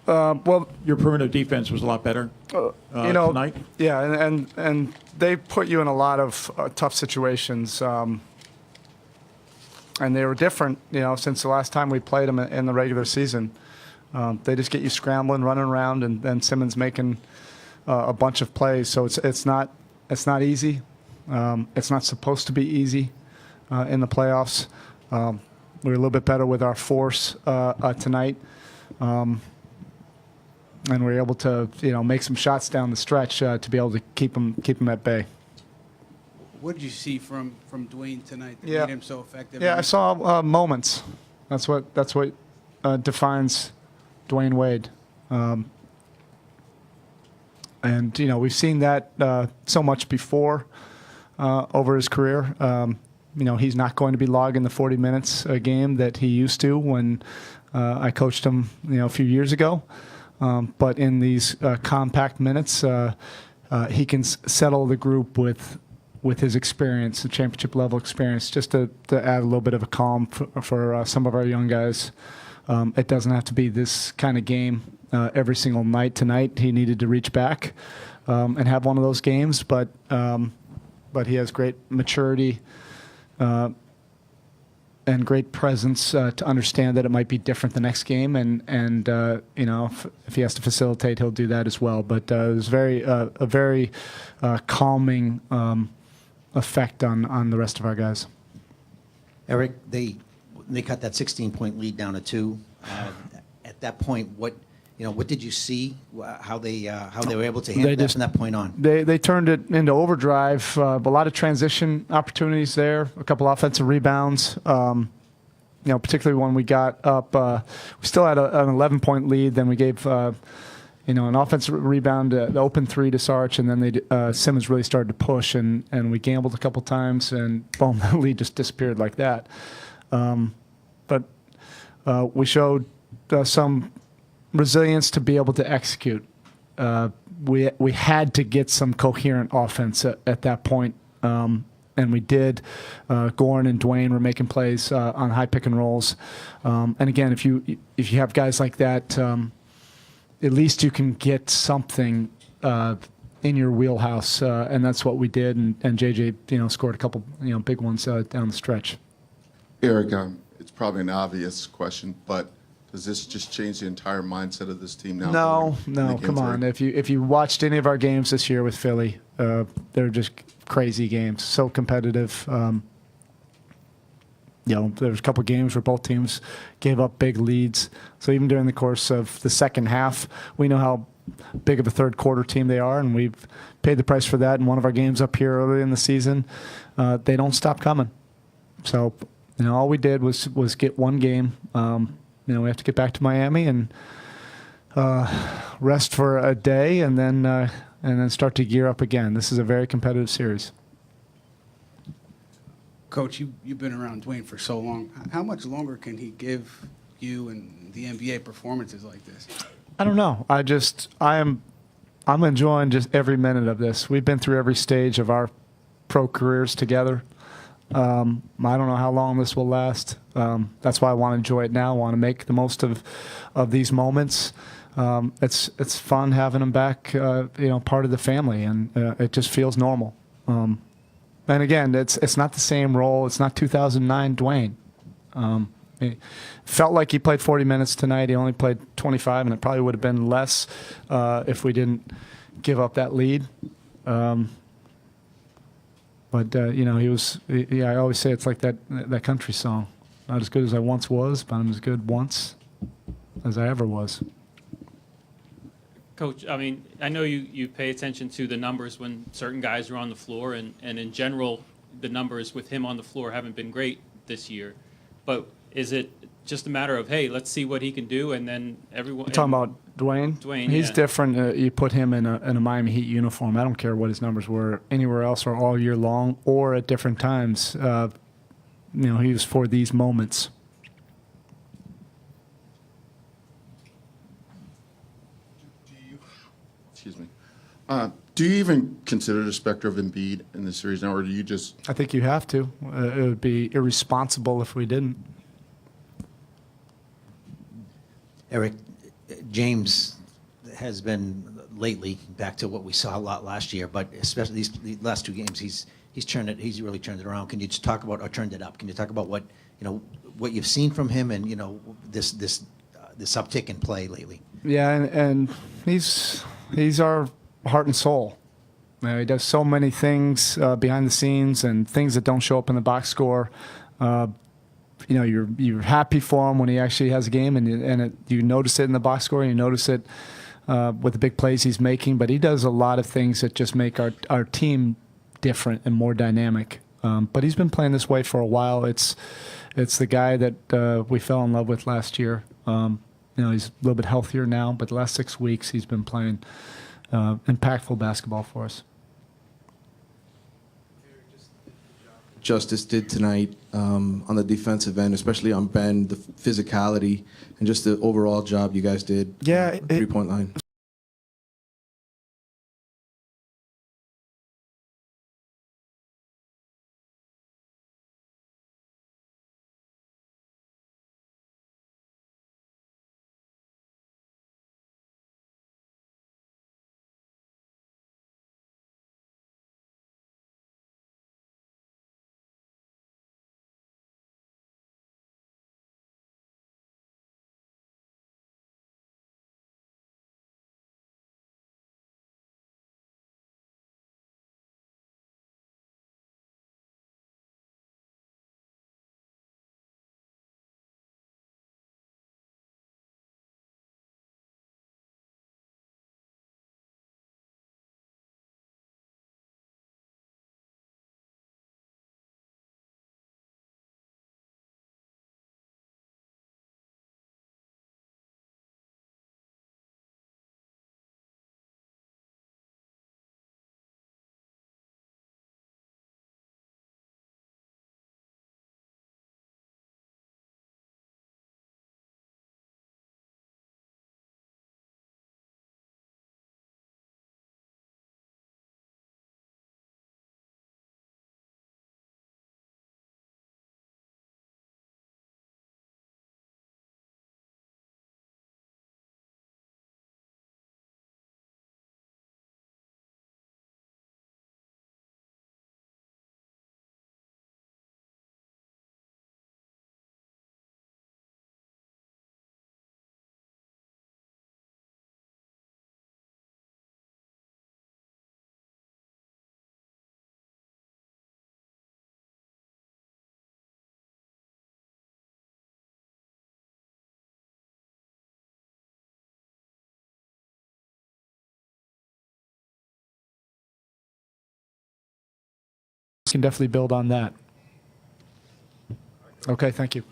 Well, Your perimeter defense was a lot better tonight. Yeah, and they put you in a lot of tough situations, and they were different, since the last time we played them in the regular season. They just get you scrambling, running around, and then Simmons making a bunch of plays. So it's not easy. It's not supposed to be easy in the playoffs. We were a little bit better with our force tonight. And we were able to, make some shots down the stretch to be able to keep them at bay. What did you see from Dwayne tonight that made him so effective? Yeah, I saw moments. That's what defines Dwayne Wade. And we've seen that so much before over his career. He's not going to be logging the 40 minutes a game that he used to when I coached him, a few years ago. But in these compact minutes, he can settle the group with his experience, the championship level experience, just to add a little bit of a calm for some of our young guys. It doesn't have to be this kind of game every single night. Tonight, he needed to reach back and have one of those games, but he has great maturity and great presence to understand that it might be different the next game, and if he has to facilitate, he'll do that as well. But it was a very calming effect on the rest of our guys. Erik, they cut that 16-point lead down to 2. At that point, what did you see? How they were able to handle that from that point on? They turned it into overdrive. A lot of transition opportunities there. A couple offensive rebounds. Particularly when we got up, we still had an 11-point lead. Then we gave an offensive rebound, the open 3 to Sarch, and then Simmons really started to push, and we gambled a couple times, and boom, the lead just disappeared like that. But we showed some resilience to be able to execute. We had to get some coherent offense at that point, and we did. Goran and Dwayne were making plays on high pick and rolls, and again, if you have guys like that, at least you can get something in your wheelhouse, and that's what we did. And JJ, scored a couple, big ones down the stretch. Erik, it's probably an obvious question, but does this just change the entire mindset of this team now? No, come on. If you watched any of our games this year with Philly, they're just crazy games, so competitive. There was a couple of games where both teams gave up big leads. So even during the course of the second half, we know how big of a third quarter team they are, and we've paid the price for that in one of our games up here early in the season. They don't stop coming. So, all we did was get one game. We have to get back to Miami and rest for a day, and then start to gear up again. This is a very competitive series. Coach, you've been around Dwayne for so long. How much longer can he give you and the NBA performances like this? I don't know. I'm enjoying just every minute of this. We've been through every stage of our pro careers together. I don't know how long this will last. That's why I want to enjoy it now. I want to make the most of these moments. It's fun having him back, part of the family, and it just feels normal. And again, it's not the same role. It's not 2009 Dwayne. It felt like he played 40 minutes tonight. He only played 25, and it probably would have been less if we didn't give up that lead. But he was. I always say it's like that country song. Not as good as I once was, but I'm as good once as I ever was. Coach, I know you pay attention to the numbers when certain guys are on the floor, and in general, the numbers with him on the floor haven't been great this year. But is it just a matter of, hey, let's see what he can do, and then everyone... You're talking about Dwayne? Dwayne, He's yeah. different. You put him in a Miami Heat uniform. I don't care what his numbers were anywhere else or all year long or at different times. He was for these moments. Excuse me. Do you even consider the specter of Embiid in this series now, or do you just... I think you have to. It would be irresponsible if we didn't. Erik, James has been lately back to what we saw a lot last year, but especially these last 2 games, he's really turned it around. Can you just talk about, or turned it up? Can you talk about what you've seen from him, and this uptick in play lately? Yeah, and he's our heart and soul. He does so many things behind the scenes and things that don't show up in the box score. You're happy for him when he actually has a game, and you notice it in the box score, and you notice it with the big plays he's making. But he does a lot of things that just make our team different and more dynamic. But he's been playing this way for a while. It's the guy that we fell in love with last year. He's a little bit healthier now, but the last 6 weeks he's been playing impactful basketball for us. Justice did tonight on the defensive end, especially on Ben, the physicality, and just the overall job you guys did. Yeah, three-point line. Can definitely build on that. Okay, thank you.